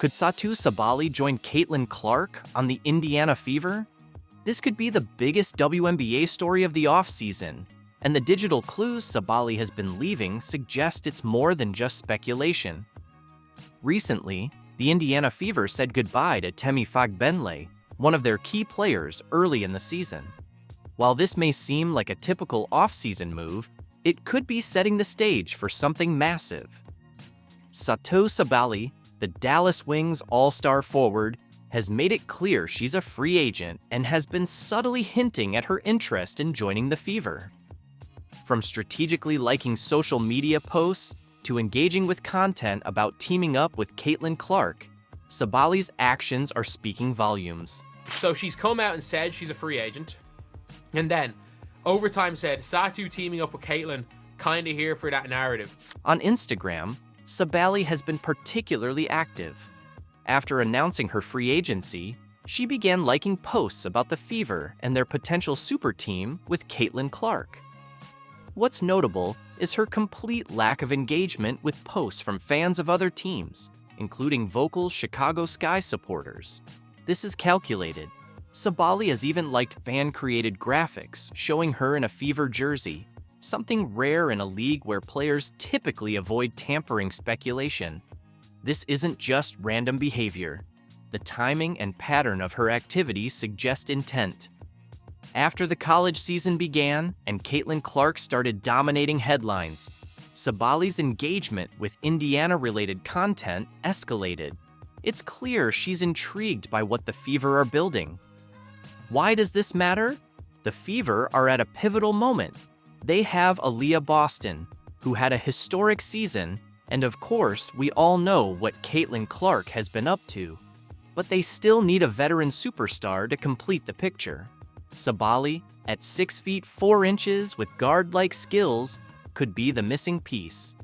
Could Satou Sabally join Caitlin Clark on the Indiana Fever? This could be the biggest WNBA story of the offseason, and the digital clues Sabally has been leaving suggest it's more than just speculation. Recently, the Indiana Fever said goodbye to Temi Fagbenle, one of their key players early in the season. While this may seem like a typical off-season move, it could be setting the stage for something massive. Satou Sabally, the Dallas Wings all-star forward, has made it clear she's a free agent and has been subtly hinting at her interest in joining the Fever. From strategically liking social media posts to engaging with content about teaming up with Caitlin Clark, Sabally's actions are speaking volumes. So she's come out and said she's a free agent, and then Overtime said Satou teaming up with Caitlin, kinda here for that narrative. On Instagram, Sabally has been particularly active. After announcing her free agency, she began liking posts about the Fever and their potential super team with Caitlin Clark. What's notable is her complete lack of engagement with posts from fans of other teams, including vocal Chicago Sky supporters. This is calculated. Sabally has even liked fan-created graphics showing her in a Fever jersey, something rare in a league where players typically avoid tampering speculation. This isn't just random behavior. The timing and pattern of her activities suggest intent. After the college season began and Caitlin Clark started dominating headlines, Sabally's engagement with Indiana-related content escalated. It's clear she's intrigued by what the Fever are building. Why does this matter? The Fever are at a pivotal moment. They have Aaliyah Boston, who had a historic season, and of course, we all know what Caitlin Clark has been up to. But they still need a veteran superstar to complete the picture. Sabally, at 6 feet 4 inches with guard-like skills, could be the missing piece.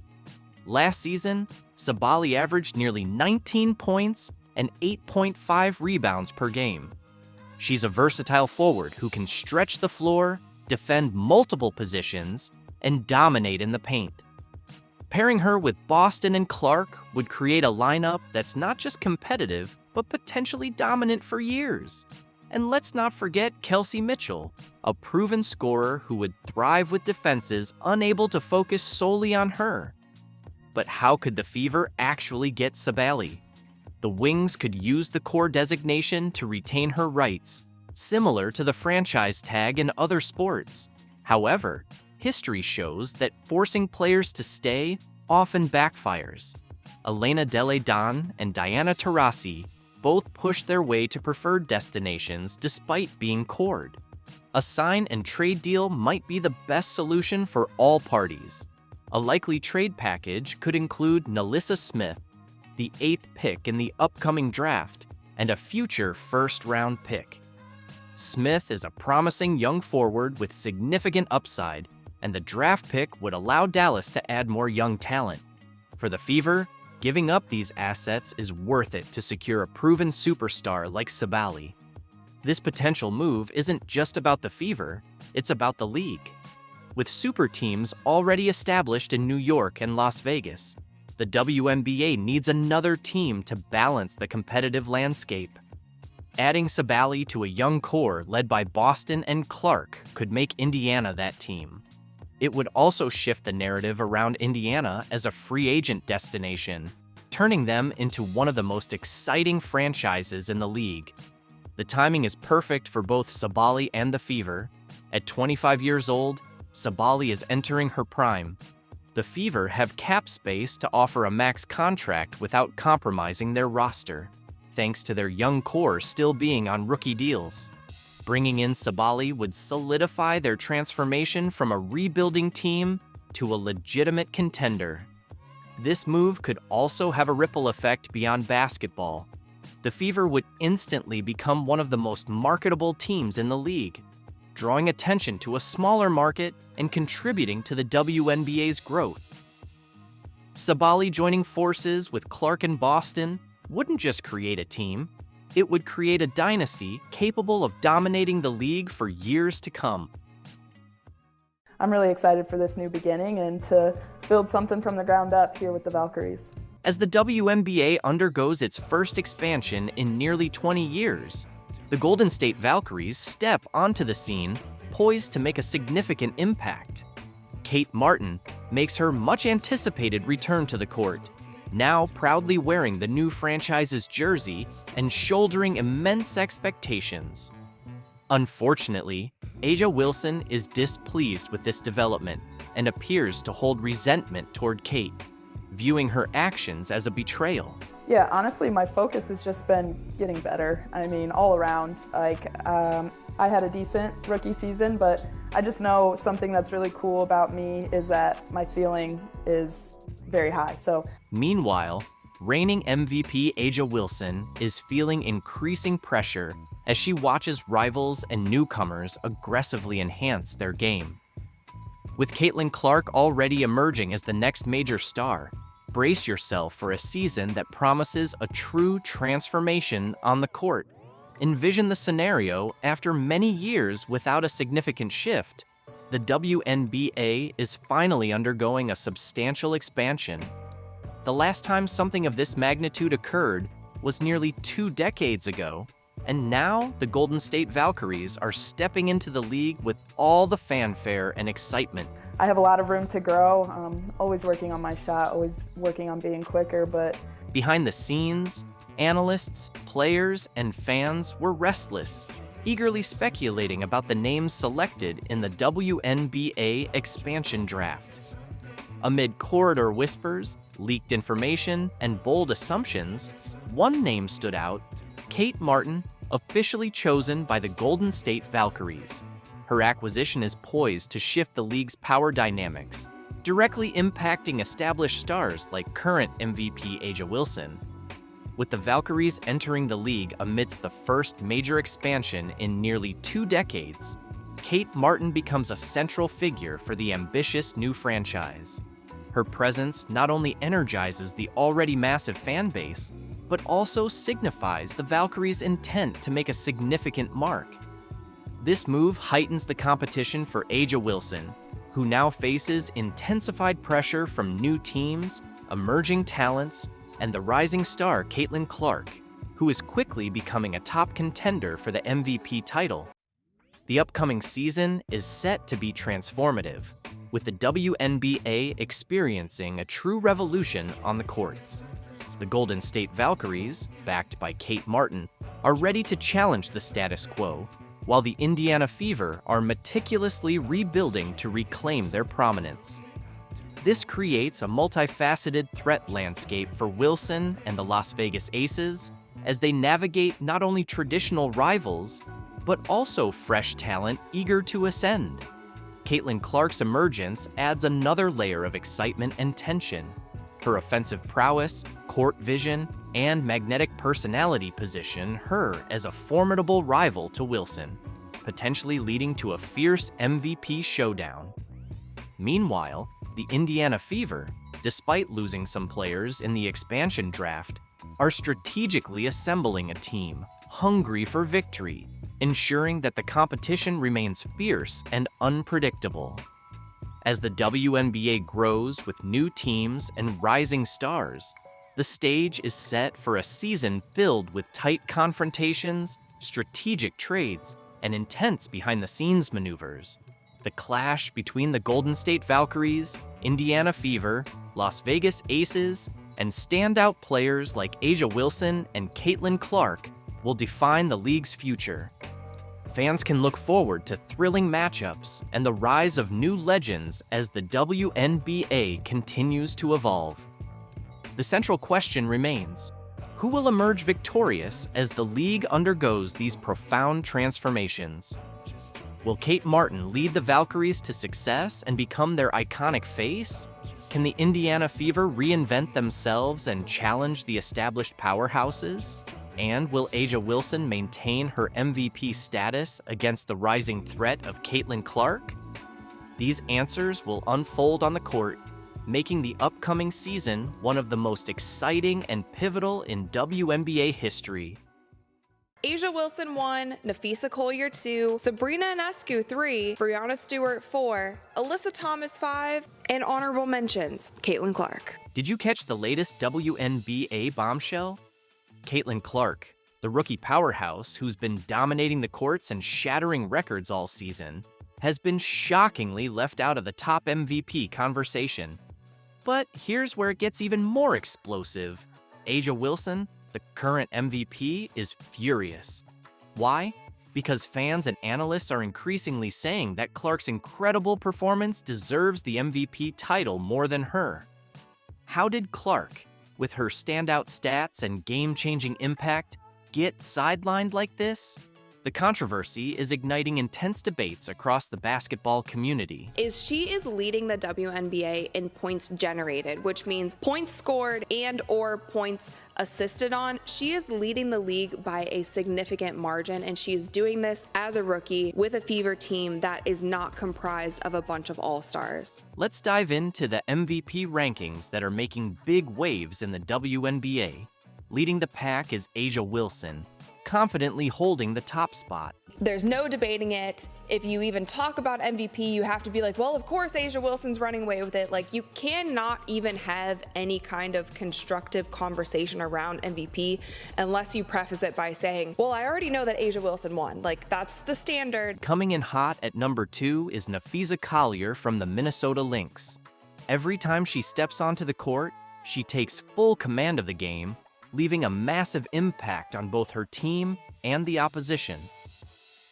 Last season, Sabally averaged nearly 19 points and 8.5 rebounds per game. She's a versatile forward who can stretch the floor, defend multiple positions, and dominate in the paint. Pairing her with Boston and Clark would create a lineup that's not just competitive, but potentially dominant for years. And let's not forget Kelsey Mitchell, a proven scorer who would thrive with defenses unable to focus solely on her. But how could the Fever actually get Sabally? The Wings could use the core designation to retain her rights, similar to the franchise tag in other sports. However, history shows that forcing players to stay often backfires. Elena Delle Donne and Diana Taurasi both pushed their way to preferred destinations despite being cored. A sign and trade deal might be the best solution for all parties. A likely trade package could include NaLyssa Smith, the 8th pick in the upcoming draft, and a future first-round pick. Smith is a promising young forward with significant upside, and the draft pick would allow Dallas to add more young talent. For the Fever, giving up these assets is worth it to secure a proven superstar like Sabally. This potential move isn't just about the Fever, it's about the league. With super teams already established in New York and Las Vegas, the WNBA needs another team to balance the competitive landscape. Adding Sabally to a young core led by Boston and Clark could make Indiana that team. It would also shift the narrative around Indiana as a free agent destination, turning them into one of the most exciting franchises in the league. The timing is perfect for both Sabally and the Fever. At 25 years old, Sabally is entering her prime. The Fever have cap space to offer a max contract without compromising their roster, thanks to their young core still being on rookie deals. Bringing in Sabally would solidify their transformation from a rebuilding team to a legitimate contender. This move could also have a ripple effect beyond basketball. The Fever would instantly become one of the most marketable teams in the league, drawing attention to a smaller market and contributing to the WNBA's growth. Sabally joining forces with Clark and Boston wouldn't just create a team, it would create a dynasty capable of dominating the league for years to come. I'm really excited for this new beginning and to build something from the ground up here with the Valkyries. As the WNBA undergoes its first expansion in nearly 20 years, the Golden State Valkyries step onto the scene, poised to make a significant impact. Kate Martin makes her much-anticipated return to the court, now proudly wearing the new franchise's jersey and shouldering immense expectations. Unfortunately, A'ja Wilson is displeased with this development and appears to hold resentment toward Kate, viewing her actions as a betrayal. Yeah, honestly, my focus has just been getting better. I mean, all around. I had a decent rookie season, but I just know something that's really cool about me is that my ceiling is very high. Meanwhile, reigning MVP A'ja Wilson is feeling increasing pressure as she watches rivals and newcomers aggressively enhance their game. With Caitlin Clark already emerging as the next major star, brace yourself for a season that promises a true transformation on the court. Envision the scenario after many years without a significant shift. The WNBA is finally undergoing a substantial expansion. The last time something of this magnitude occurred was nearly 2 decades ago, and now the Golden State Valkyries are stepping into the league with all the fanfare and excitement. I have a lot of room to grow. Always working on my shot, always working on being quicker, but behind the scenes, analysts, players, and fans were restless, eagerly speculating about the names selected in the WNBA expansion draft. Amid corridor whispers, leaked information, and bold assumptions, one name stood out: Kate Martin, officially chosen by the Golden State Valkyries. Her acquisition is poised to shift the league's power dynamics, directly impacting established stars like current MVP A'ja Wilson. With the Valkyries entering the league amidst the first major expansion in nearly 2 decades, Kate Martin becomes a central figure for the ambitious new franchise. Her presence not only energizes the already massive fan base, but also signifies the Valkyries' intent to make a significant mark. This move heightens the competition for A'ja Wilson, who now faces intensified pressure from new teams, emerging talents, and the rising star Caitlin Clark, who is quickly becoming a top contender for the MVP title. The upcoming season is set to be transformative, with the WNBA experiencing a true revolution on the court. The Golden State Valkyries, backed by Kate Martin, are ready to challenge the status quo, while the Indiana Fever are meticulously rebuilding to reclaim their prominence. This creates a multifaceted threat landscape for Wilson and the Las Vegas Aces as they navigate not only traditional rivals, but also fresh talent eager to ascend. Caitlin Clark's emergence adds another layer of excitement and tension. Her offensive prowess, court vision, and magnetic personality position her as a formidable rival to Wilson, potentially leading to a fierce MVP showdown. Meanwhile, the Indiana Fever, despite losing some players in the expansion draft, are strategically assembling a team hungry for victory, ensuring that the competition remains fierce and unpredictable. As the WNBA grows with new teams and rising stars, the stage is set for a season filled with tight confrontations, strategic trades, and intense behind-the-scenes maneuvers. The clash between the Golden State Valkyries, Indiana Fever, Las Vegas Aces, and standout players like A'ja Wilson and Caitlin Clark will define the league's future. Fans can look forward to thrilling matchups and the rise of new legends as the WNBA continues to evolve. The central question remains: who will emerge victorious as the league undergoes these profound transformations? Will Kate Martin lead the Valkyries to success and become their iconic face? Can the Indiana Fever reinvent themselves and challenge the established powerhouses? And will A'ja Wilson maintain her MVP status against the rising threat of Caitlin Clark? These answers will unfold on the court, making the upcoming season one of the most exciting and pivotal in WNBA history. Asia Wilson 1, NaLyssa Collier 2, Sabrina Ionescu 3, Brianna Stewart 4, Alyssa Thomas 5, and honorable mentions, Caitlin Clark. Did you catch the latest WNBA bombshell? Caitlin Clark, the rookie powerhouse who's been dominating the courts and shattering records all season, has been shockingly left out of the top MVP conversation. But here's where it gets even more explosive. Asia Wilson, the current MVP, is furious. Why? Because fans and analysts are increasingly saying that Clark's incredible performance deserves the MVP title more than her. How did Clark, with her standout stats and game-changing impact, get sidelined like this? The controversy is igniting intense debates across the basketball community. She is leading the WNBA in points generated, which means points scored and or points assisted on. She is leading the league by a significant margin, and she is doing this as a rookie with a Fever team that is not comprised of a bunch of all-stars. Let's dive into the MVP rankings that are making big waves in the WNBA. Leading the pack is Asia Wilson, confidently holding the top spot. There's no debating it. If you even talk about MVP, you have to be like, well, of course Asia Wilson's running away with it. Like, you cannot even have any kind of constructive conversation around MVP unless you preface it by saying, well, I already know that Asia Wilson won. Like, that's the standard. Coming in hot at number 2 is NaLyssa Collier from the Minnesota Lynx. Every time she steps onto the court, she takes full command of the game, leaving a massive impact on both her team and the opposition.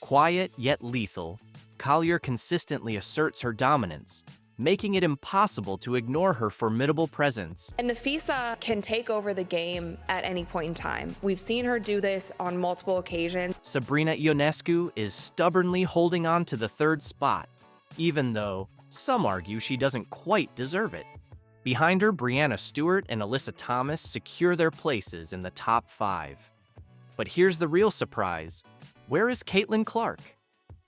Quiet yet lethal, Collier consistently asserts her dominance, making it impossible to ignore her formidable presence. And NaLyssa can take over the game at any point in time. We've seen her do this on multiple occasions. Sabrina Ionescu is stubbornly holding on to the 3rd spot, even though some argue she doesn't quite deserve it. Behind her, Brianna Stewart and Alyssa Thomas secure their places in the top 5. But here's the real surprise. Where is Caitlin Clark?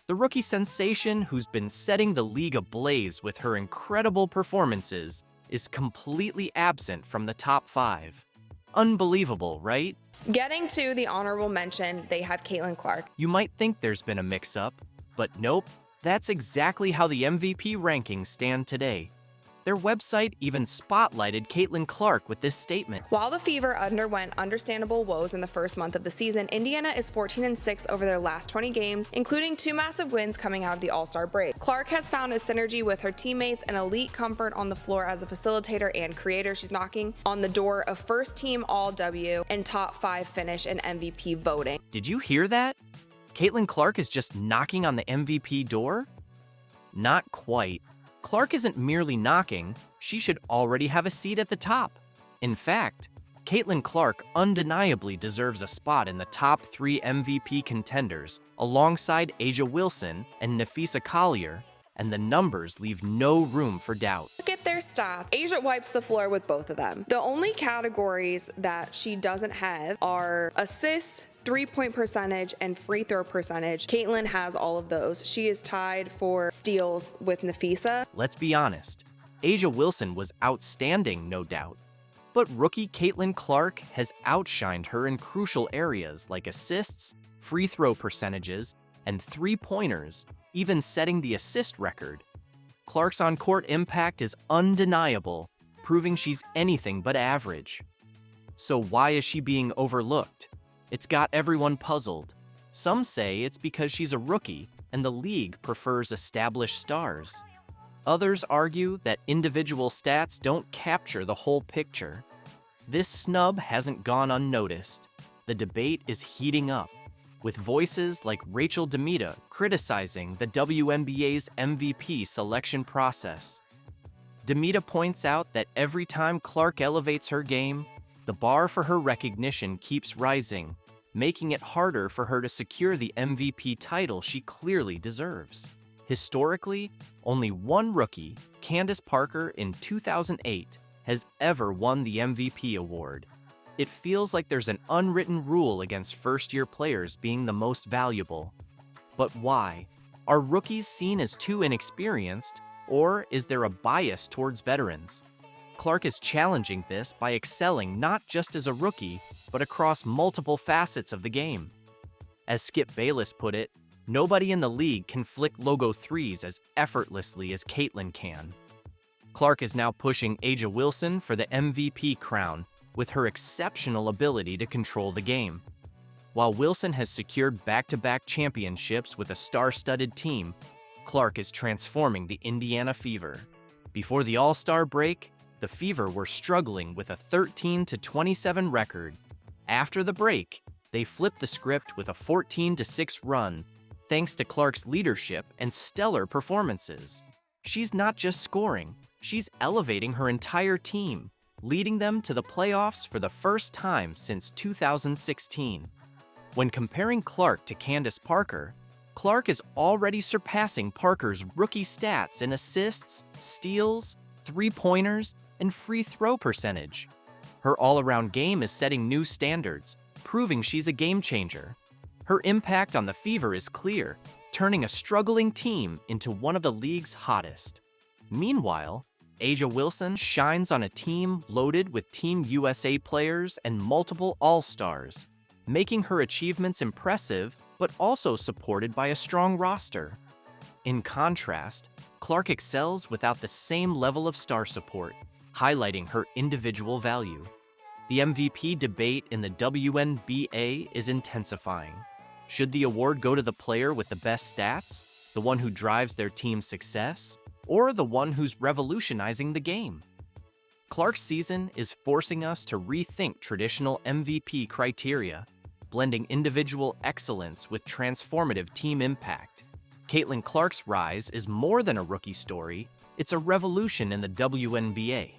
The rookie sensation who's been setting the league ablaze with her incredible performances is completely absent from the top 5. Unbelievable, right? Getting to the honorable mention, they have Caitlin Clark. You might think there's been a mix-up, but nope, that's exactly how the MVP rankings stand today. Their website even spotlighted Caitlin Clark with this statement. While the Fever underwent understandable woes in the first month of the season, Indiana is 14-6 over their last 20 games, including 2 massive wins coming out of the All-Star break. Clark has found a synergy with her teammates and elite comfort on the floor as a facilitator and creator. She's knocking on the door of first-team All-W and top 5 finish in MVP voting. Did you hear that? Caitlin Clark is just knocking on the MVP door? Not quite. Clark isn't merely knocking, she should already have a seat at the top. In fact, Caitlin Clark undeniably deserves a spot in the top 3 MVP contenders alongside Asia Wilson and NaLyssa Collier, and the numbers leave no room for doubt. Look at their stats. Asia wipes the floor with both of them. The only categories that she doesn't have are assists, 3-point percentage, and free throw percentage. Caitlin has all of those. She is tied for steals with NaLyssa. Let's be honest, Asia Wilson was outstanding, no doubt. But rookie Caitlin Clark has outshined her in crucial areas like assists, free throw percentages, and 3-pointers, even setting the assist record. Clark's on-court impact is undeniable, proving she's anything but average. So why is she being overlooked? It's got everyone puzzled. Some say it's because she's a rookie and the league prefers established stars. Others argue that individual stats don't capture the whole picture. This snub hasn't gone unnoticed. The debate is heating up, with voices like Rachel Demita criticizing the WNBA's MVP selection process. Demita points out that every time Clark elevates her game, the bar for her recognition keeps rising, making it harder for her to secure the MVP title she clearly deserves. Historically, only one rookie, Candace Parker in 2008, has ever won the MVP award. It feels like there's an unwritten rule against first-year players being the most valuable. But why? Are rookies seen as too inexperienced, or is there a bias towards veterans? Clark is challenging this by excelling not just as a rookie, but across multiple facets of the game. As Skip Bayless put it, nobody in the league can flick logo threes as effortlessly as Caitlin can. Clark is now pushing A'ja Wilson for the MVP crown with her exceptional ability to control the game. While Wilson has secured back-to-back championships with a star-studded team, Clark is transforming the Indiana Fever. Before the All-Star break, the Fever were struggling with a 13-27 record. After the break, they flipped the script with a 14-6 run, thanks to Clark's leadership and stellar performances. She's not just scoring, she's elevating her entire team, leading them to the playoffs for the first time since 2016. When comparing Clark to Candace Parker, Clark is already surpassing Parker's rookie stats in assists, steals, three-pointers, and free throw percentage. Her all-around game is setting new standards, proving she's a game changer. Her impact on the Fever is clear, turning a struggling team into one of the league's hottest. Meanwhile, A'ja Wilson shines on a team loaded with Team USA players and multiple All-Stars, making her achievements impressive but also supported by a strong roster. In contrast, Clark excels without the same level of star support, highlighting her individual value. The MVP debate in the WNBA is intensifying. Should the award go to the player with the best stats, the one who drives their team's success, or the one who's revolutionizing the game? Clark's season is forcing us to rethink traditional MVP criteria, blending individual excellence with transformative team impact. Caitlin Clark's rise is more than a rookie story, it's a revolution in the WNBA.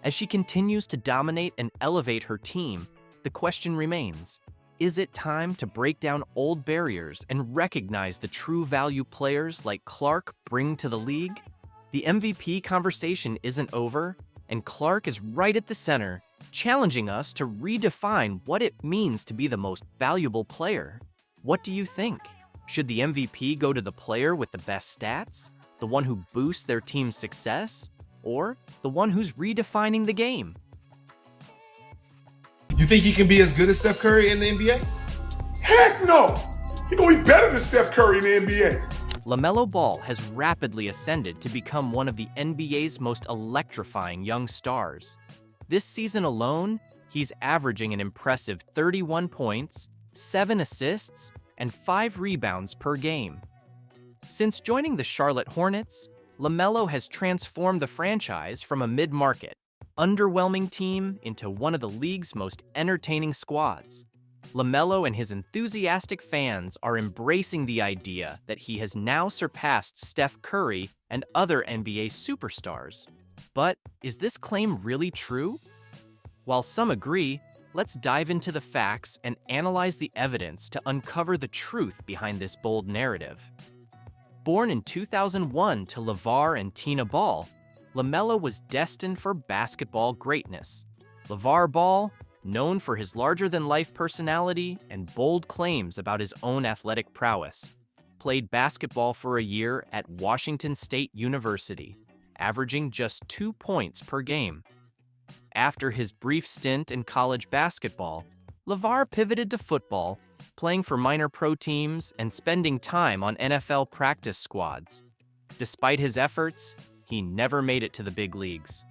As she continues to dominate and elevate her team, the question remains, is it time to break down old barriers and recognize the true value players like Clark bring to the league? The MVP conversation isn't over, and Clark is right at the center, challenging us to redefine what it means to be the most valuable player. What do you think? Should the MVP go to the player with the best stats, the one who boosts their team's success, or the one who's redefining the game? You think he can be as good as Steph Curry in the NBA? Heck no! He's gonna be better than Steph Curry in the NBA. LaMelo Ball has rapidly ascended to become one of the NBA's most electrifying young stars. This season alone, he's averaging an impressive 31 points, 7 assists, and 5 rebounds per game. Since joining the Charlotte Hornets, LaMelo has transformed the franchise from a mid-market, underwhelming team into one of the league's most entertaining squads. LaMelo and his enthusiastic fans are embracing the idea that he has now surpassed Steph Curry and other NBA superstars. But is this claim really true? While some agree, let's dive into the facts and analyze the evidence to uncover the truth behind this bold narrative. Born in 2001 to LeVar and Tina Ball, LaMelo was destined for basketball greatness. LeVar Ball, known for his larger-than-life personality and bold claims about his own athletic prowess, played basketball for a year at Washington State University, averaging just 2 points per game. After his brief stint in college basketball, LeVar pivoted to football, playing for minor pro teams and spending time on NFL practice squads. Despite his efforts, he never made it to the big leagues.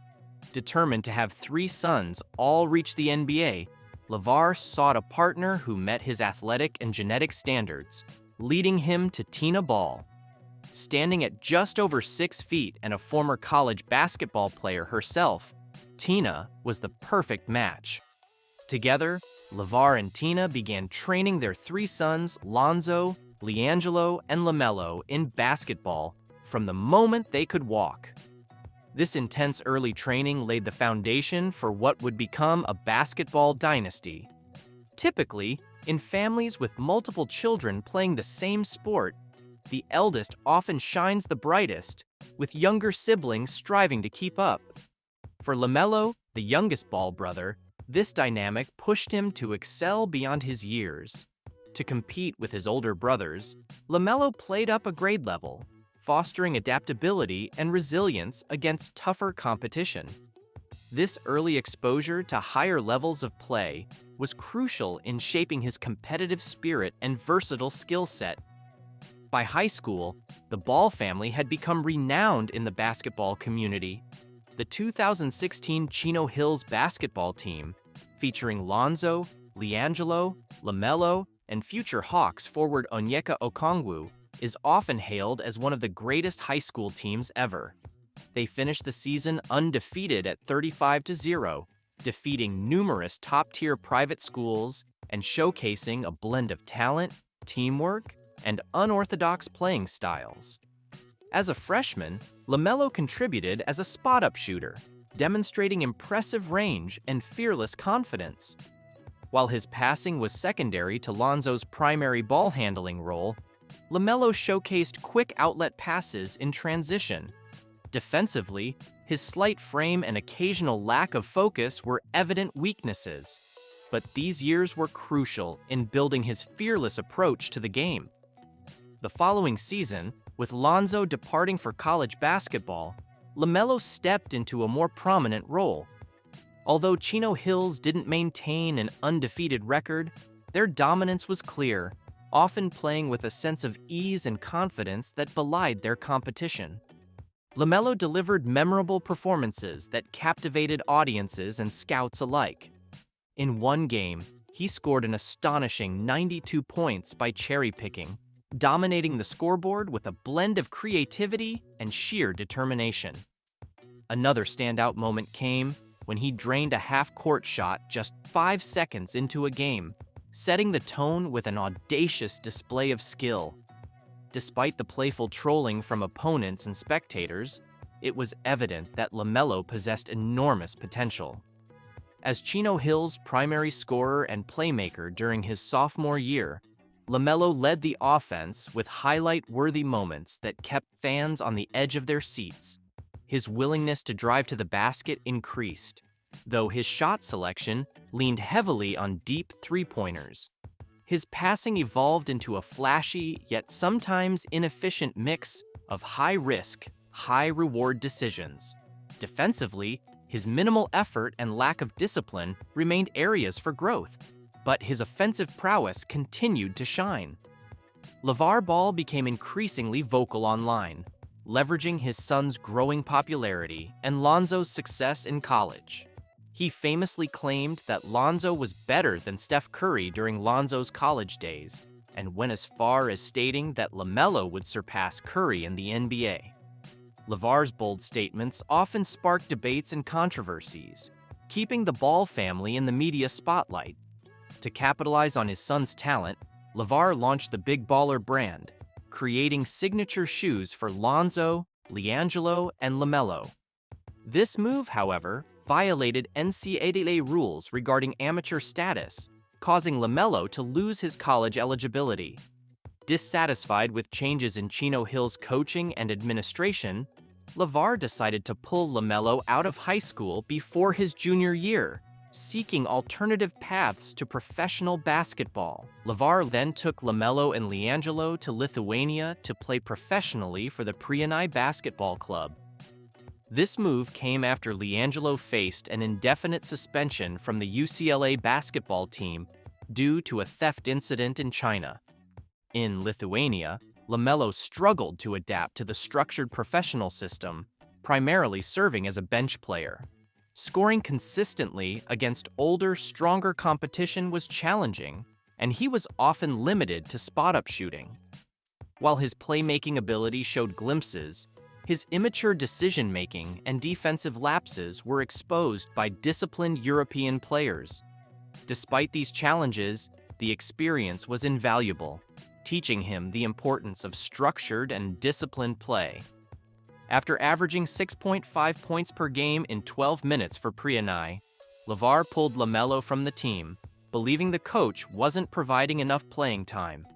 Determined to have 3 sons all reach the NBA, LeVar sought a partner who met his athletic and genetic standards, leading him to Tina Ball. Standing at just over 6 feet and a former college basketball player herself, Tina was the perfect match. Together, LeVar and Tina began training their 3 sons, Lonzo, LiAngelo, and LaMelo, in basketball from the moment they could walk. This intense early training laid the foundation for what would become a basketball dynasty. Typically, in families with multiple children playing the same sport, the eldest often shines the brightest, with younger siblings striving to keep up. For LaMelo, the youngest Ball brother, this dynamic pushed him to excel beyond his years. To compete with his older brothers, LaMelo played up a grade level, fostering adaptability and resilience against tougher competition. This early exposure to higher levels of play was crucial in shaping his competitive spirit and versatile skill set. By high school, the Ball family had become renowned in the basketball community. The 2016 Chino Hills basketball team, featuring Lonzo, LiAngelo, LaMelo, and future Hawks forward Onyeka Okongwu, is often hailed as one of the greatest high school teams ever. They finished the season undefeated at 35-0, defeating numerous top-tier private schools and showcasing a blend of talent, teamwork, and unorthodox playing styles. As a freshman, LaMelo contributed as a spot-up shooter, demonstrating impressive range and fearless confidence. While his passing was secondary to Lonzo's primary ball-handling role, LaMelo showcased quick outlet passes in transition. Defensively, his slight frame and occasional lack of focus were evident weaknesses, but these years were crucial in building his fearless approach to the game. The following season, with Lonzo departing for college basketball, LaMelo stepped into a more prominent role. Although Chino Hills didn't maintain an undefeated record, their dominance was clear, often playing with a sense of ease and confidence that belied their competition. LaMelo delivered memorable performances that captivated audiences and scouts alike. In one game, he scored an astonishing 92 points by cherry-picking, dominating the scoreboard with a blend of creativity and sheer determination. Another standout moment came when he drained a half-court shot just 5 seconds into a game, setting the tone with an audacious display of skill. Despite the playful trolling from opponents and spectators, it was evident that LaMelo possessed enormous potential. As Chino Hills' primary scorer and playmaker during his sophomore year, LaMelo led the offense with highlight-worthy moments that kept fans on the edge of their seats. His willingness to drive to the basket increased, though his shot selection leaned heavily on deep three-pointers. His passing evolved into a flashy, yet sometimes inefficient mix of high-risk, high-reward decisions. Defensively, his minimal effort and lack of discipline remained areas for growth, but his offensive prowess continued to shine. LeVar Ball became increasingly vocal online, leveraging his son's growing popularity and Lonzo's success in college. He famously claimed that Lonzo was better than Steph Curry during Lonzo's college days, and went as far as stating that LaMelo would surpass Curry in the NBA. LeVar's bold statements often sparked debates and controversies, keeping the Ball family in the media spotlight. To capitalize on his son's talent, LeVar launched the Big Baller brand, creating signature shoes for Lonzo, LiAngelo, and LaMelo. This move, however, violated NCAA rules regarding amateur status, causing LaMelo to lose his college eligibility. Dissatisfied with changes in Chino Hills' coaching and administration, LeVar decided to pull LaMelo out of high school before his junior year, seeking alternative paths to professional basketball. LeVar then took LaMelo and LiAngelo to Lithuania to play professionally for the Prienai basketball club. This move came after LiAngelo faced an indefinite suspension from the UCLA basketball team due to a theft incident in China. In Lithuania, LaMelo struggled to adapt to the structured professional system, primarily serving as a bench player. Scoring consistently against older, stronger competition was challenging, and he was often limited to spot-up shooting. While his playmaking ability showed glimpses, his immature decision-making and defensive lapses were exposed by disciplined European players. Despite these challenges, the experience was invaluable, teaching him the importance of structured and disciplined play. After averaging 6.5 points per game in 12 minutes for Prienai, LeVar pulled LaMelo from the team, believing the coach wasn't providing enough playing time.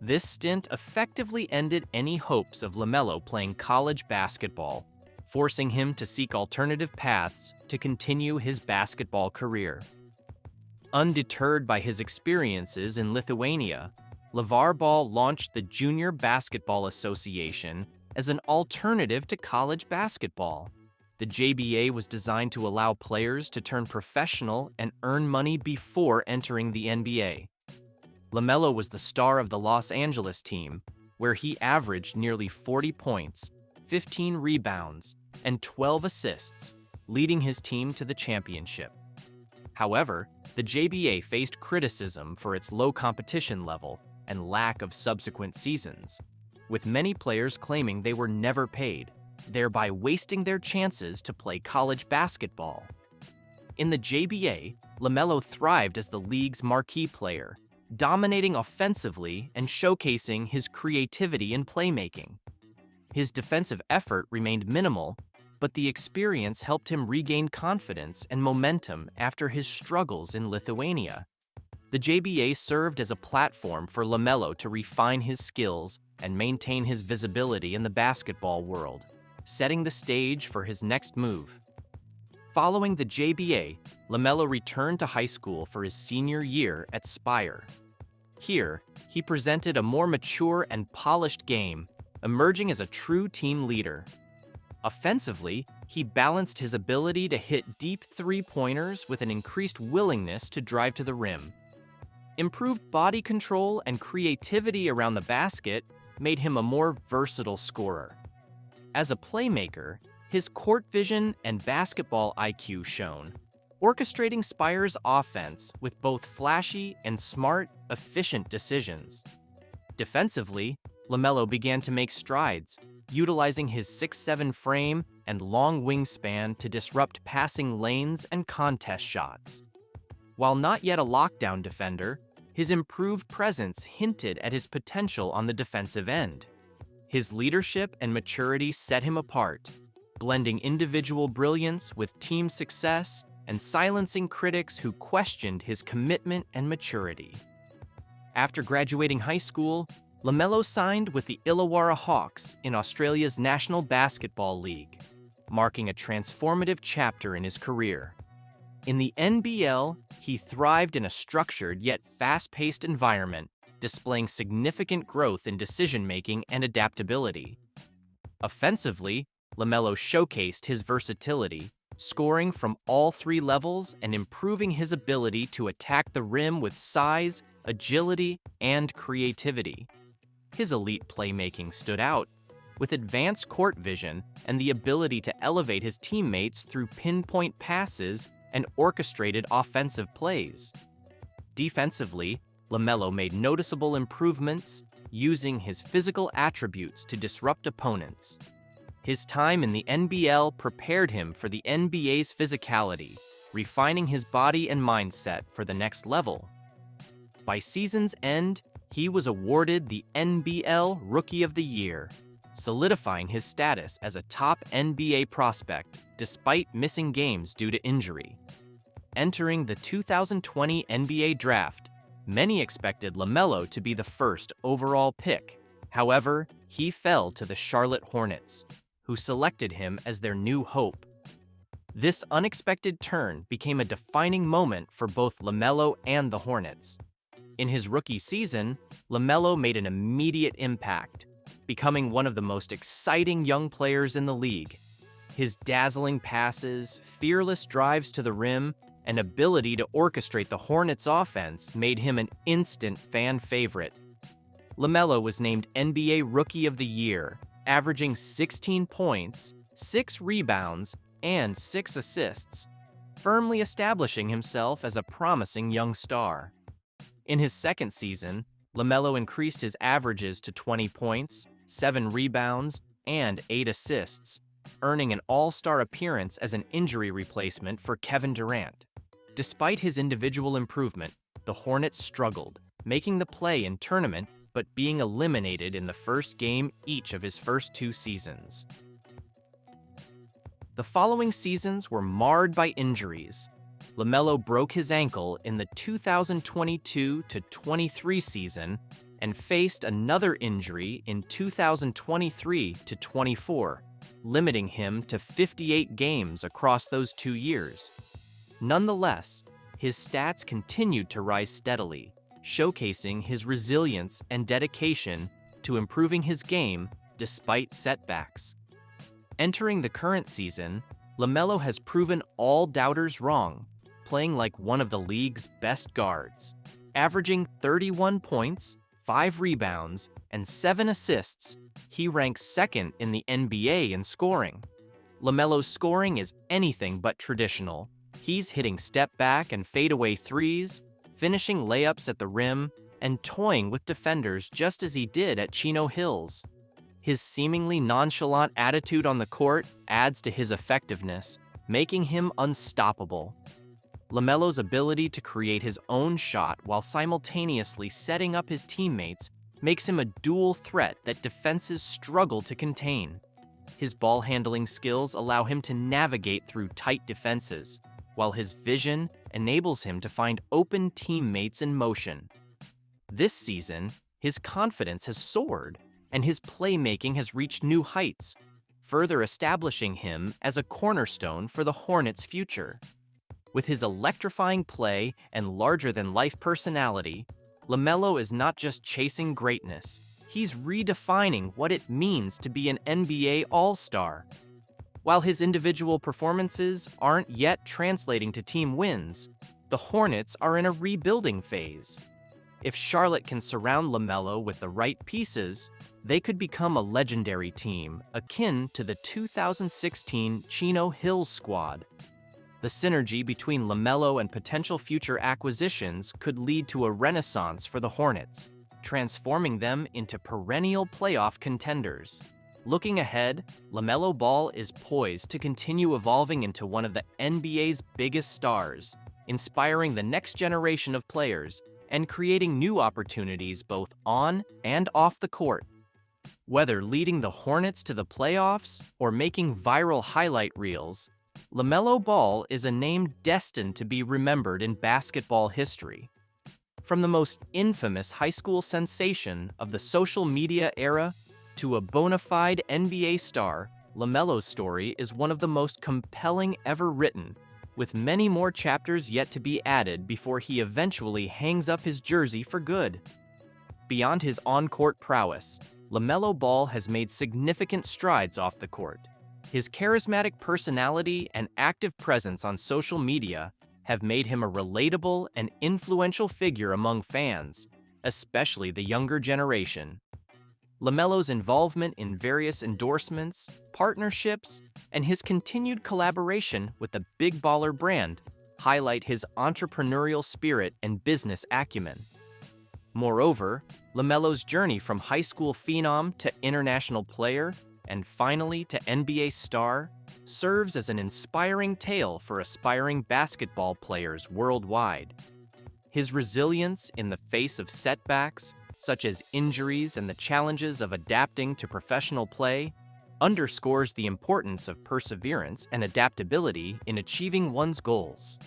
This stint effectively ended any hopes of LaMelo playing college basketball, forcing him to seek alternative paths to continue his basketball career. Undeterred by his experiences in Lithuania, LeVar Ball launched the Junior Basketball Association as an alternative to college basketball. The JBA was designed to allow players to turn professional and earn money before entering the NBA. LaMelo was the star of the Los Angeles team, where he averaged nearly 40 points, 15 rebounds, and 12 assists, leading his team to the championship. However, the JBA faced criticism for its low competition level and lack of subsequent seasons, with many players claiming they were never paid, thereby wasting their chances to play college basketball. In the JBA, LaMelo thrived as the league's marquee player, dominating offensively and showcasing his creativity in playmaking. His defensive effort remained minimal, but the experience helped him regain confidence and momentum after his struggles in Lithuania. The JBA served as a platform for LaMelo to refine his skills and maintain his visibility in the basketball world, setting the stage for his next move. Following the JBA, LaMelo returned to high school for his senior year at Spire. Here, he presented a more mature and polished game, emerging as a true team leader. Offensively, he balanced his ability to hit deep three-pointers with an increased willingness to drive to the rim. Improved body control and creativity around the basket made him a more versatile scorer. As a playmaker, his court vision and basketball IQ shone, orchestrating Spire's offense with both flashy and smart, efficient decisions. Defensively, LaMelo began to make strides, utilizing his 6'7" frame and long wingspan to disrupt passing lanes and contest shots. While not yet a lockdown defender, his improved presence hinted at his potential on the defensive end. His leadership and maturity set him apart, blending individual brilliance with team success and silencing critics who questioned his commitment and maturity. After graduating high school, LaMelo signed with the Illawarra Hawks in Australia's National Basketball League, marking a transformative chapter in his career. In the NBL, he thrived in a structured yet fast-paced environment, displaying significant growth in decision-making and adaptability. Offensively, LaMelo showcased his versatility, scoring from all three levels and improving his ability to attack the rim with size, agility, and creativity. His elite playmaking stood out, with advanced court vision and the ability to elevate his teammates through pinpoint passes and orchestrated offensive plays. Defensively, LaMelo made noticeable improvements, using his physical attributes to disrupt opponents. His time in the NBL prepared him for the NBA's physicality, refining his body and mindset for the next level. By season's end, he was awarded the NBL Rookie of the Year, solidifying his status as a top NBA prospect despite missing games due to injury. Entering the 2020 NBA Draft, many expected LaMelo to be the first overall pick. However, he fell to the Charlotte Hornets, who selected him as their new hope. This unexpected turn became a defining moment for both LaMelo and the Hornets. In his rookie season, LaMelo made an immediate impact, becoming one of the most exciting young players in the league. His dazzling passes, fearless drives to the rim, and ability to orchestrate the Hornets' offense made him an instant fan favorite. LaMelo was named NBA Rookie of the Year, averaging 16 points, 6 rebounds, and 6 assists, firmly establishing himself as a promising young star. In his second season, LaMelo increased his averages to 20 points, 7 rebounds, and 8 assists, earning an all-star appearance as an injury replacement for Kevin Durant. Despite his individual improvement, the Hornets struggled, making the play in tournament but being eliminated in the first game each of his first 2 seasons. The following seasons were marred by injuries. LaMelo broke his ankle in the 2022-23 season and faced another injury in 2023-24, limiting him to 58 games across those 2 years. Nonetheless, his stats continued to rise steadily, showcasing his resilience and dedication to improving his game despite setbacks. Entering the current season, LaMelo has proven all doubters wrong, playing like one of the league's best guards. Averaging 31 points, 5 rebounds, and 7 assists, he ranks second in the NBA in scoring. LaMelo's scoring is anything but traditional. He's hitting step-back and fadeaway threes, finishing layups at the rim, and toying with defenders just as he did at Chino Hills. His seemingly nonchalant attitude on the court adds to his effectiveness, making him unstoppable. LaMelo's ability to create his own shot while simultaneously setting up his teammates makes him a dual threat that defenses struggle to contain. His ball handling skills allow him to navigate through tight defenses, while his vision enables him to find open teammates in motion. This season, his confidence has soared, and his playmaking has reached new heights, further establishing him as a cornerstone for the Hornets' future. With his electrifying play and larger-than-life personality, LaMelo is not just chasing greatness, he's redefining what it means to be an NBA All-Star. While his individual performances aren't yet translating to team wins, the Hornets are in a rebuilding phase. If Charlotte can surround LaMelo with the right pieces, they could become a legendary team akin to the 2016 Chino Hills squad. The synergy between LaMelo and potential future acquisitions could lead to a renaissance for the Hornets, transforming them into perennial playoff contenders. Looking ahead, LaMelo Ball is poised to continue evolving into one of the NBA's biggest stars, inspiring the next generation of players and creating new opportunities both on and off the court. Whether leading the Hornets to the playoffs or making viral highlight reels, LaMelo Ball is a name destined to be remembered in basketball history. From the most infamous high school sensation of the social media era to a bona fide NBA star, LaMelo's story is one of the most compelling ever written, with many more chapters yet to be added before he eventually hangs up his jersey for good. Beyond his on-court prowess, LaMelo Ball has made significant strides off the court. His charismatic personality and active presence on social media have made him a relatable and influential figure among fans, especially the younger generation. LaMelo's involvement in various endorsements, partnerships, and his continued collaboration with the Big Baller brand highlight his entrepreneurial spirit and business acumen. Moreover, LaMelo's journey from high school phenom to international player and finally to NBA star serves as an inspiring tale for aspiring basketball players worldwide. His resilience in the face of setbacks, such as injuries and the challenges of adapting to professional play, underscores the importance of perseverance and adaptability in achieving one's goals.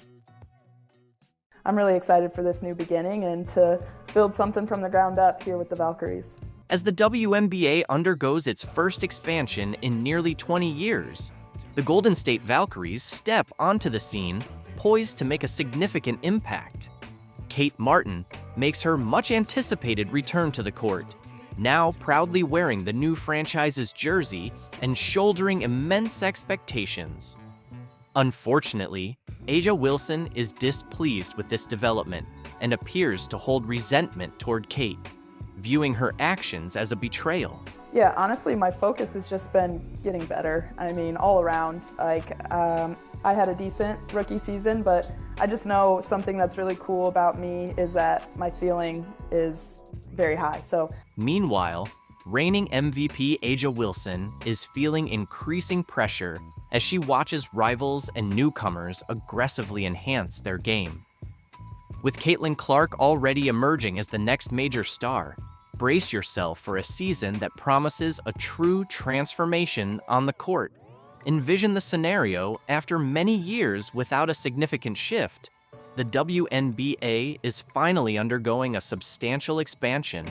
I'm really excited for this new beginning and to build something from the ground up here with the Valkyries. As the WNBA undergoes its first expansion in nearly 20 years, the Golden State Valkyries step onto the scene, poised to make a significant impact. Kate Martin makes her much-anticipated return to the court, now proudly wearing the new franchise's jersey and shouldering immense expectations. Unfortunately, A'ja Wilson is displeased with this development and appears to hold resentment toward Kate, viewing her actions as a betrayal. Yeah, honestly, my focus has just been getting better. I mean, all around. I had a decent rookie season, but I just know something that's really cool about me is that my ceiling is very high. Meanwhile, reigning MVP A'ja Wilson is feeling increasing pressure as she watches rivals and newcomers aggressively enhance their game. With Caitlin Clark already emerging as the next major star, brace yourself for a season that promises a true transformation on the court. Envision the scenario after many years without a significant shift. The WNBA is finally undergoing a substantial expansion.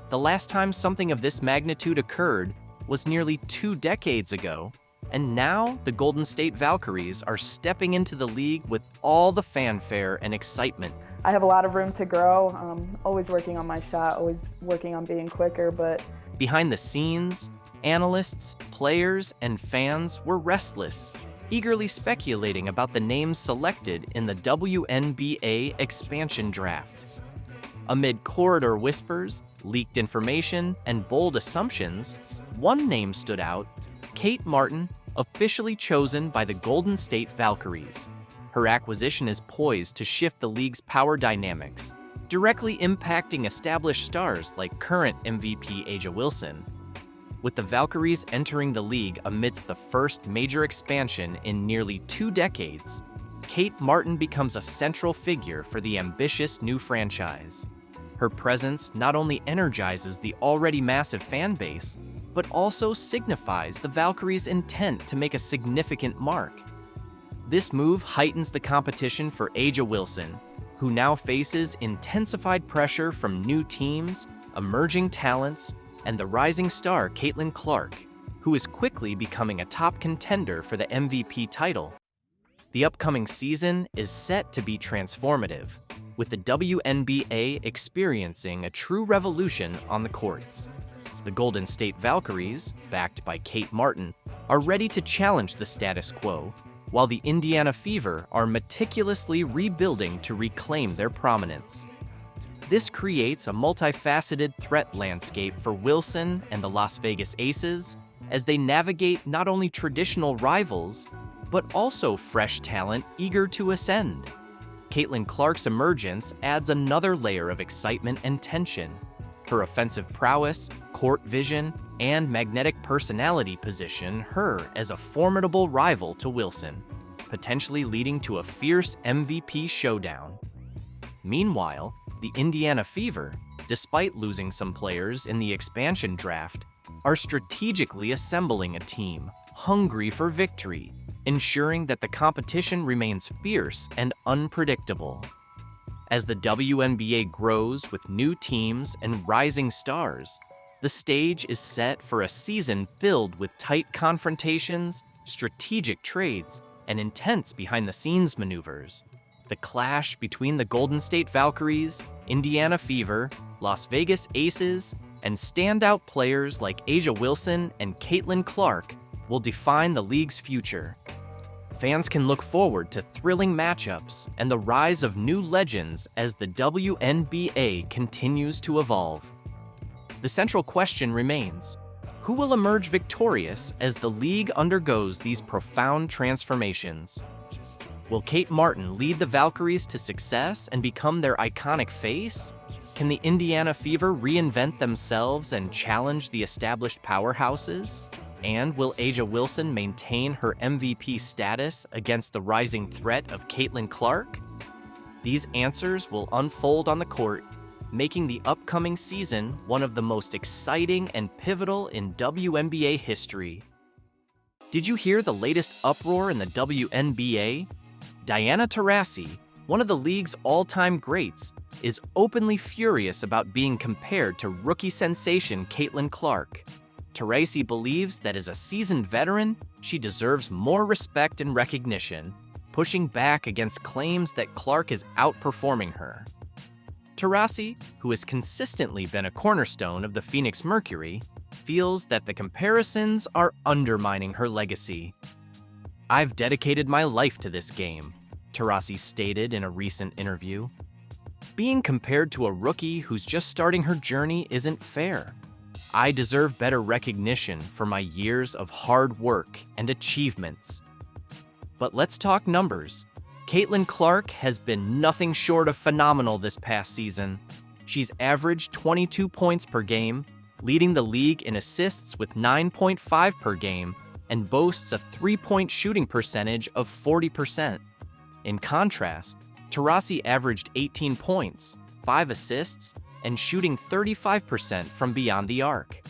The last time something of this magnitude occurred was nearly 2 decades ago, and now the Golden State Valkyries are stepping into the league with all the fanfare and excitement. I have a lot of room to grow. Always working on my shot, always working on being quicker, but behind the scenes, analysts, players, and fans were restless. eagerly speculating about the names selected in the WNBA expansion draft. Amid corridor whispers, leaked information, and bold assumptions, one name stood out: Kate Martin, officially chosen by the Golden State Valkyries. Her acquisition is poised to shift the league's power dynamics, directly impacting established stars like current MVP A'ja Wilson. With the Valkyries entering the league amidst the first major expansion in nearly 2 decades, Kate Martin becomes a central figure for the ambitious new franchise. Her presence not only energizes the already massive fan base, but also signifies the Valkyries' intent to make a significant mark. This move heightens the competition for A'ja Wilson, who now faces intensified pressure from new teams, emerging talents, and the rising star Caitlin Clark, who is quickly becoming a top contender for the MVP title. The upcoming season is set to be transformative, with the WNBA experiencing a true revolution on the court. The Golden State Valkyries, backed by Kate Martin, are ready to challenge the status quo, while the Indiana Fever are meticulously rebuilding to reclaim their prominence. This creates a multifaceted threat landscape for Wilson and the Las Vegas Aces as they navigate not only traditional rivals, but also fresh talent eager to ascend. Caitlin Clark's emergence adds another layer of excitement and tension. Her offensive prowess, court vision, and magnetic personality position her as a formidable rival to Wilson, potentially leading to a fierce MVP showdown. Meanwhile, the Indiana Fever, despite losing some players in the expansion draft, are strategically assembling a team hungry for victory, ensuring that the competition remains fierce and unpredictable. As the WNBA grows with new teams and rising stars, the stage is set for a season filled with tight confrontations, strategic trades, and intense behind-the-scenes maneuvers. The clash between the Golden State Valkyries, Indiana Fever, Las Vegas Aces, and standout players like A'ja Wilson and Caitlin Clark will define the league's future. Fans can look forward to thrilling matchups and the rise of new legends as the WNBA continues to evolve. The central question remains: who will emerge victorious as the league undergoes these profound transformations? Will Kate Martin lead the Valkyries to success and become their iconic face? Can the Indiana Fever reinvent themselves and challenge the established powerhouses? And will A'ja Wilson maintain her MVP status against the rising threat of Caitlin Clark? These answers will unfold on the court, making the upcoming season one of the most exciting and pivotal in WNBA history. Did you hear the latest uproar in the WNBA? Diana Taurasi, one of the league's all-time greats, is openly furious about being compared to rookie sensation Caitlin Clark. Taurasi believes that as a seasoned veteran, she deserves more respect and recognition, pushing back against claims that Clark is outperforming her. Taurasi, who has consistently been a cornerstone of the Phoenix Mercury, feels that the comparisons are undermining her legacy. "I've dedicated my life to this game," Taurasi stated in a recent interview. "Being compared to a rookie who's just starting her journey isn't fair. I deserve better recognition for my years of hard work and achievements." But let's talk numbers. Caitlin Clark has been nothing short of phenomenal this past season. She's averaged 22 points per game, leading the league in assists with 9.5 per game, and boasts a three-point shooting percentage of 40%. In contrast, Taurasi averaged 18 points, 5 assists, and shooting 35% from beyond the arc.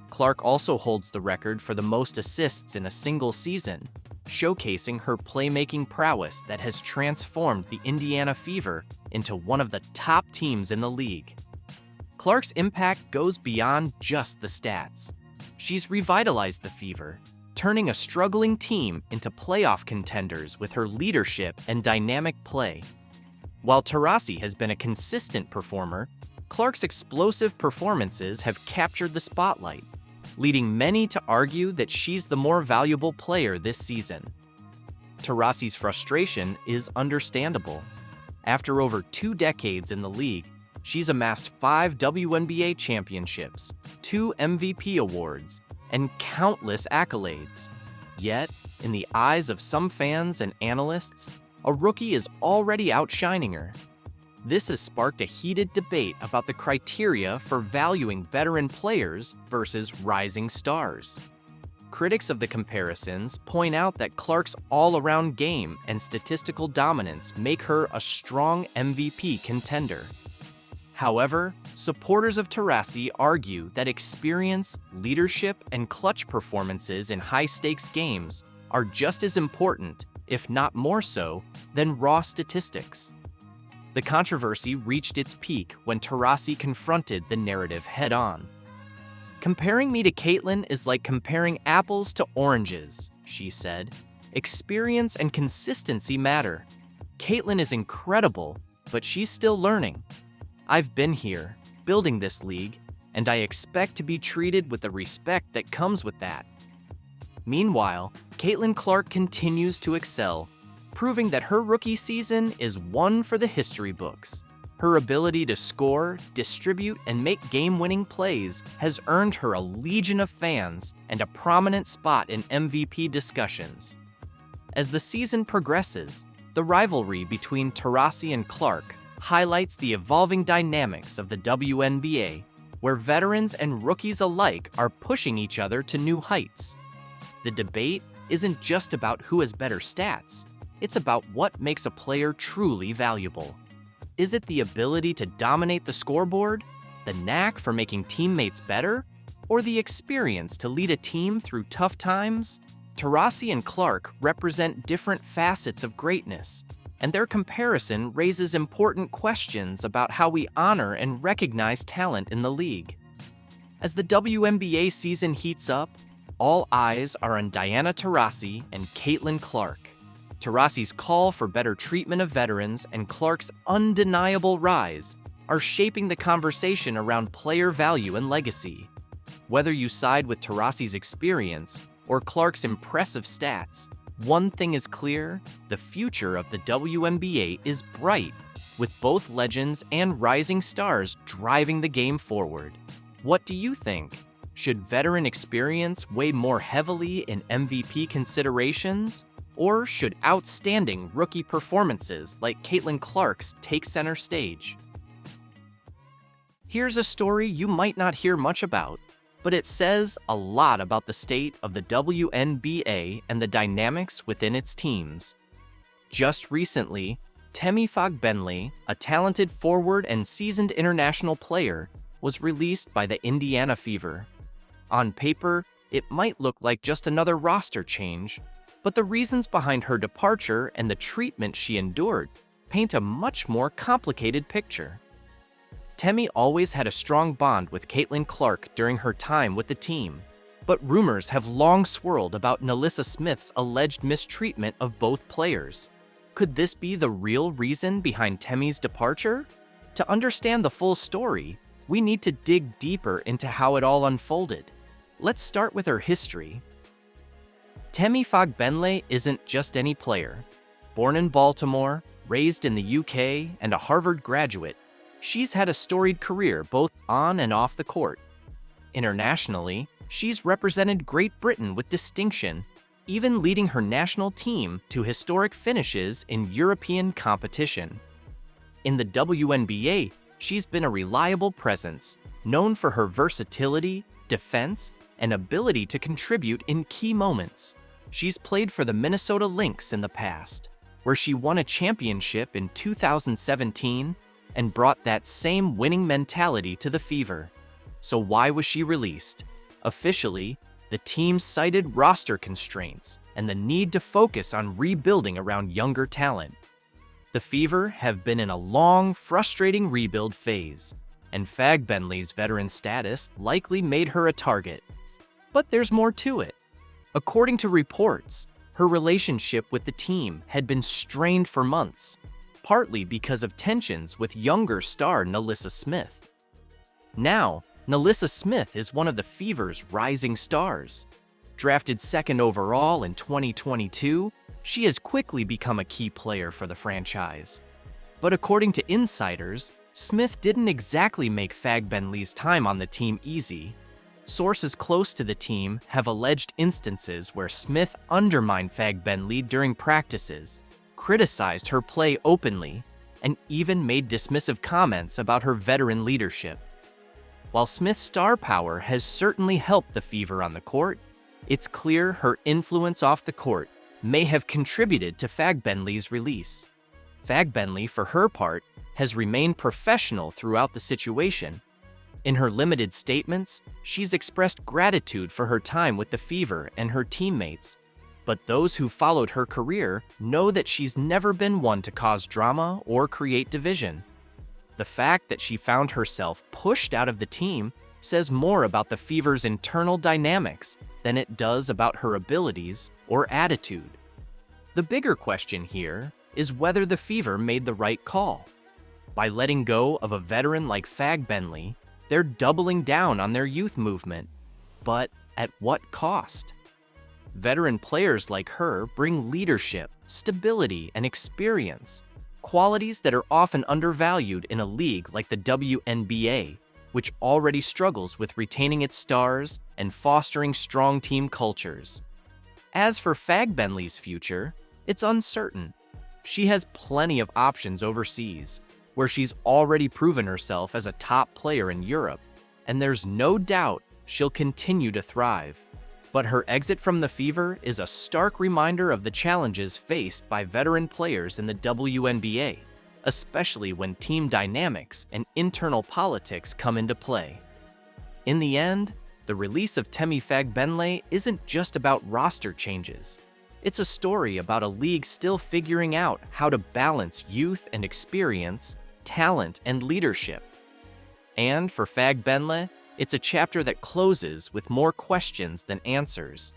Clark also holds the record for the most assists in a single season, showcasing her playmaking prowess that has transformed the Indiana Fever into one of the top teams in the league. Clark's impact goes beyond just the stats. She's revitalized the Fever, turning a struggling team into playoff contenders with her leadership and dynamic play. While Taurasi has been a consistent performer, Clark's explosive performances have captured the spotlight, leading many to argue that she's the more valuable player this season. Taurasi's frustration is understandable. After over 2 decades in the league, she's amassed 5 WNBA championships, 2 MVP awards, and countless accolades. Yet, in the eyes of some fans and analysts, a rookie is already outshining her. This has sparked a heated debate about the criteria for valuing veteran players versus rising stars. Critics of the comparisons point out that Clark's all-around game and statistical dominance make her a strong MVP contender. However, supporters of Taurasi argue that experience, leadership, and clutch performances in high-stakes games are just as important, if not more so, than raw statistics. The controversy reached its peak when Taurasi confronted the narrative head-on. "Comparing me to Caitlin is like comparing apples to oranges," she said. "Experience and consistency matter. Caitlin is incredible, but she's still learning. I've been here, building this league, and I expect to be treated with the respect that comes with that." Meanwhile, Caitlin Clark continues to excel, proving that her rookie season is one for the history books. Her ability to score, distribute, and make game-winning plays has earned her a legion of fans and a prominent spot in MVP discussions. As the season progresses, the rivalry between Taurasi and Clark highlights the evolving dynamics of the WNBA, where veterans and rookies alike are pushing each other to new heights. The debate isn't just about who has better stats. It's about what makes a player truly valuable. Is it the ability to dominate the scoreboard, the knack for making teammates better, or the experience to lead a team through tough times? Taurasi and Clark represent different facets of greatness, and their comparison raises important questions about how we honor and recognize talent in the league. As the WNBA season heats up, all eyes are on Diana Taurasi and Caitlin Clark. Taurasi's call for better treatment of veterans and Clark's undeniable rise are shaping the conversation around player value and legacy. Whether you side with Taurasi's experience or Clark's impressive stats, one thing is clear: the future of the WNBA is bright, with both legends and rising stars driving the game forward. What do you think? Should veteran experience weigh more heavily in MVP considerations? Or should outstanding rookie performances like Caitlin Clark's take center stage? Here's a story you might not hear much about, but it says a lot about the state of the WNBA and the dynamics within its teams. Just recently, Temi Fogbenley, a talented forward and seasoned international player, was released by the Indiana Fever. On paper, it might look like just another roster change, but the reasons behind her departure and the treatment she endured paint a much more complicated picture. Temi always had a strong bond with Caitlin Clark during her time with the team, but rumors have long swirled about NaLyssa Smith's alleged mistreatment of both players. Could this be the real reason behind Temi's departure? To understand the full story, we need to dig deeper into how it all unfolded. Let's start with her history. Temi Fogbenley isn't just any player. Born in Baltimore, raised in the UK, and a Harvard graduate, she's had a storied career both on and off the court. Internationally, she's represented Great Britain with distinction, even leading her national team to historic finishes in European competition. In the WNBA, she's been a reliable presence, known for her versatility, defense, and ability to contribute in key moments. She's played for the Minnesota Lynx in the past, where she won a championship in 2017 and brought that same winning mentality to the Fever. So why was she released? Officially, the team cited roster constraints and the need to focus on rebuilding around younger talent. The Fever have been in a long, frustrating rebuild phase, and Fogbenley's veteran status likely made her a target. But there's more to it. According to reports, her relationship with the team had been strained for months, partly because of tensions with younger star NaLyssa Smith. Now, NaLyssa Smith is one of the Fever's rising stars. Drafted second overall in 2022, she has quickly become a key player for the franchise. But according to insiders, Smith didn't exactly make Fagbenley's time on the team easy. Sources close to the team have alleged instances where Smith undermined Fagbenley during practices, criticized her play openly, and even made dismissive comments about her veteran leadership. While Smith's star power has certainly helped the Fever on the court, it's clear her influence off the court may have contributed to Fagbenley's release. Fagbenley, for her part, has remained professional throughout the situation. In her limited statements, she's expressed gratitude for her time with the Fever and her teammates. But those who followed her career know that she's never been one to cause drama or create division. The fact that she found herself pushed out of the team says more about the Fever's internal dynamics than it does about her abilities or attitude. The bigger question here is whether the Fever made the right call. By letting go of a veteran like Fagbenley, they're doubling down on their youth movement. But at what cost? Veteran players like her bring leadership, stability, and experience, qualities that are often undervalued in a league like the WNBA, which already struggles with retaining its stars and fostering strong team cultures. As for Fagbenley's future, it's uncertain. She has plenty of options overseas, where she's already proven herself as a top player in Europe, and there's no doubt she'll continue to thrive. But her exit from the Fever is a stark reminder of the challenges faced by veteran players in the WNBA, especially when team dynamics and internal politics come into play. In the end, the release of Temi Fagbenley isn't just about roster changes. It's a story about a league still figuring out how to balance youth and experience, talent and leadership. And for Fagbenley, it's a chapter that closes with more questions than answers.